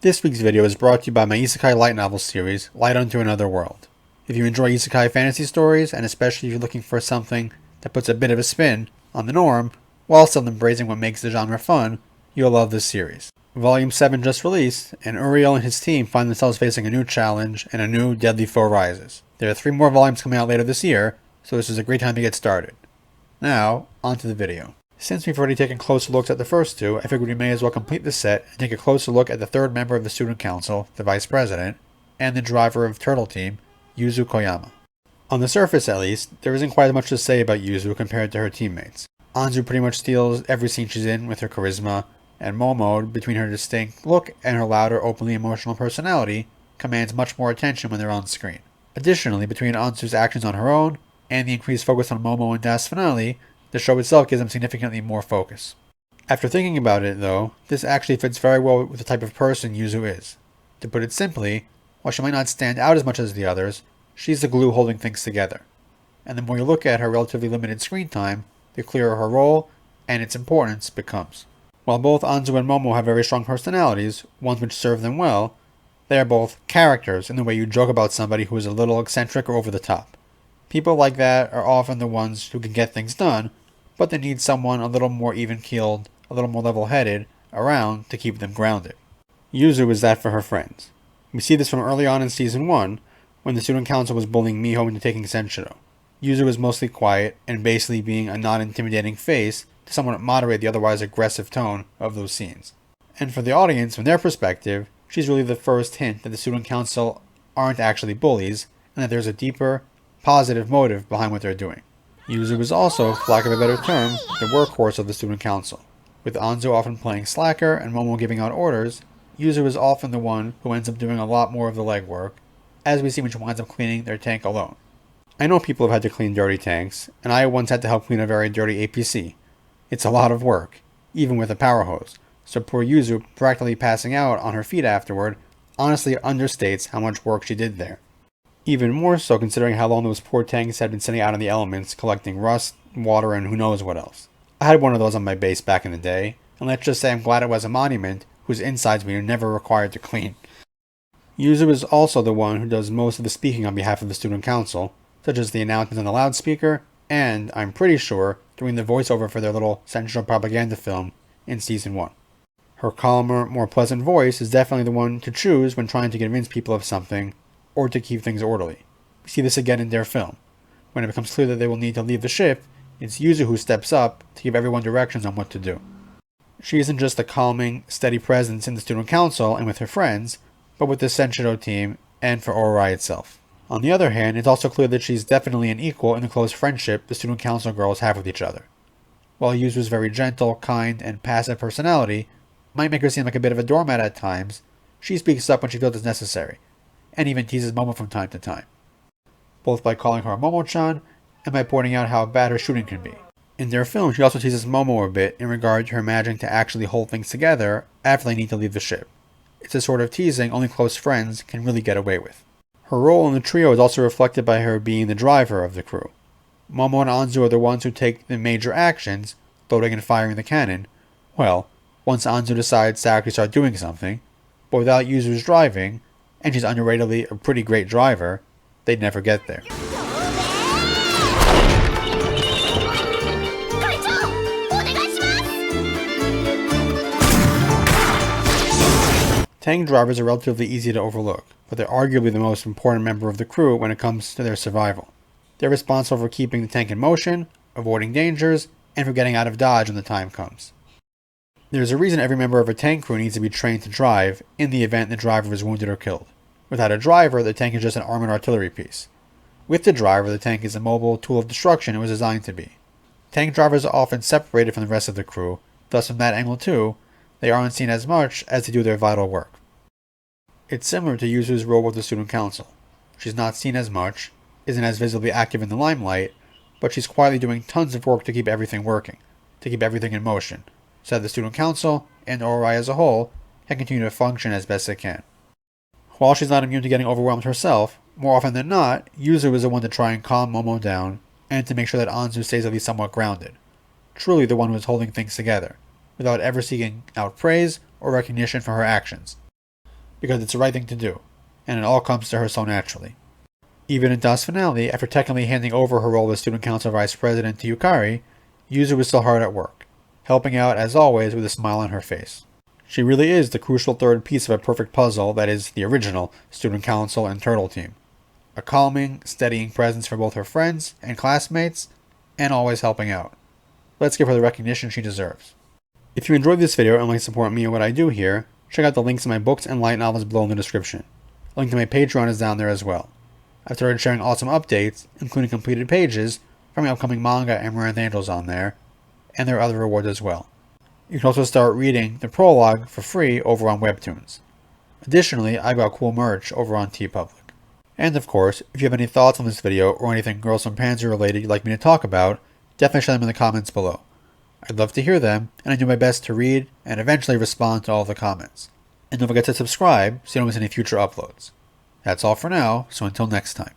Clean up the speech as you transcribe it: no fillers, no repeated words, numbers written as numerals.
This week's video is brought to you by my isekai light novel series, Light Unto Another World. If you enjoy isekai fantasy stories, and especially if you're looking for something that puts a bit of a spin on the norm, while still embracing what makes the genre fun, you'll love this series. Volume 7 just released, and Uriel and his team find themselves facing a new challenge, and a new deadly foe rises. There are 3 more volumes coming out later this year, so this is a great time to get started. Now, onto the video. Since we've already taken closer looks at the first 2, I figured we may as well complete the set and take a closer look at the 3rd member of the student council, the vice president, and the driver of Turtle Team, Yuzu Koyama. On the surface at least, there isn't quite as much to say about Yuzu compared to her teammates. Anzu pretty much steals every scene she's in with her charisma, and Momo, between her distinct look and her louder, openly emotional personality, commands much more attention when they're on screen. Additionally, between Anzu's actions on her own, and the increased focus on Momo and Das finale, the show itself gives them significantly more focus. After thinking about it, though, this actually fits very well with the type of person Yuzu is. To put it simply, while she might not stand out as much as the others, she's the glue holding things together. And the more you look at her relatively limited screen time, the clearer her role and its importance becomes. While both Anzu and Momo have very strong personalities, ones which serve them well, they are both characters in the way you joke about somebody who is a little eccentric or over the top. People like that are often the ones who can get things done, but they need someone a little more even-keeled, a little more level-headed, around to keep them grounded. Yuzu is that for her friends. We see this from early on in Season 1, when the student council was bullying Miho into taking Senshiro. Yuzu was mostly quiet, and basically being a non-intimidating face to somewhat moderate the otherwise aggressive tone of those scenes. And for the audience, from their perspective, she's really the first hint that the student council aren't actually bullies, and that there's a deeper, positive motive behind what they're doing. Yuzu is also, for lack of a better term, the workhorse of the student council. With Anzu often playing slacker and Momo giving out orders, Yuzu is often the one who ends up doing a lot more of the legwork, as we see when she winds up cleaning their tank alone. I know people have had to clean dirty tanks, and I once had to help clean a very dirty APC. It's a lot of work, even with a power hose, so poor Yuzu practically passing out on her feet afterward honestly understates how much work she did there. Even more so considering how long those poor tanks had been sitting out in the elements, collecting rust, water, and who knows what else. I had one of those on my base back in the day, and let's just say I'm glad it was a monument whose insides we are never required to clean. Yuzu is also the one who does most of the speaking on behalf of the student council, such as the announcements on the loudspeaker, and, I'm pretty sure, doing the voiceover for their little Senshiro propaganda film in Season 1. Her calmer, more pleasant voice is definitely the one to choose when trying to convince people of something, or to keep things orderly. We see this again in their film. When it becomes clear that they will need to leave the ship, it's Yuzu who steps up to give everyone directions on what to do. She isn't just a calming, steady presence in the student council and with her friends, but with the Senshiro team and for Ori itself. On the other hand, it's also clear that she's definitely an equal in the close friendship the student council girls have with each other. While Yuzu's very gentle, kind, and passive personality might make her seem like a bit of a doormat at times, she speaks up when she feels it's necessary, and even teases Momo from time to time, both by calling her Momo-chan and by pointing out how bad her shooting can be. In their film, she also teases Momo a bit in regard to her managing to actually hold things together after they need to leave the ship. It's a sort of teasing only close friends can really get away with. Her role in the trio is also reflected by her being the driver of the crew. Momo and Anzu are the ones who take the major actions, loading and firing the cannon, well, once Anzu decides to actually start doing something, but without Yuzu's driving, and she's underratedly a pretty great driver, they'd never get there. Tank drivers are relatively easy to overlook, but they're arguably the most important member of the crew when it comes to their survival. They're responsible for keeping the tank in motion, avoiding dangers, and for getting out of dodge when the time comes. There's a reason every member of a tank crew needs to be trained to drive in the event the driver is wounded or killed. Without a driver, the tank is just an armored artillery piece. With the driver, the tank is a mobile tool of destruction it was designed to be. Tank drivers are often separated from the rest of the crew, thus from that angle too, they aren't seen as much as they do their vital work. It's similar to Yuzu's role with the student council. She's not seen as much, isn't as visibly active in the limelight, but she's quietly doing tons of work to keep everything working, to keep everything in motion, so that the student council, and Ori as a whole, can continue to function as best it can. While she's not immune to getting overwhelmed herself, more often than not, Yuzu is the one to try and calm Momo down, and to make sure that Anzu stays at least somewhat grounded. Truly the one who is holding things together, without ever seeking out praise or recognition for her actions. because it's the right thing to do, and it all comes to her so naturally. Even in DOS finale, after technically handing over her role as student council vice president to Yukari, Yuzu was still hard at work, helping out as always with a smile on her face. She really is the crucial third piece of a perfect puzzle that is the original student council and turtle team. A calming, steadying presence for both her friends and classmates, and always helping out. Let's give her the recognition she deserves. If you enjoyed this video and like to support me and what I do here, check out the links to my books and light novels below in the description. A link to my Patreon is down there as well. I've started sharing awesome updates, including completed pages, from my upcoming manga Amaranth Angels on there, and there are other rewards as well. You can also start reading the prologue for free over on Webtoons. Additionally, I've got cool merch over on TeePublic. And of course, if you have any thoughts on this video or anything Girls Und Panzer related you'd like me to talk about, definitely share them in the comments below. I'd love to hear them, and I do my best to read and eventually respond to all of the comments. And don't forget to subscribe so you don't miss any future uploads. That's all for now, so until next time.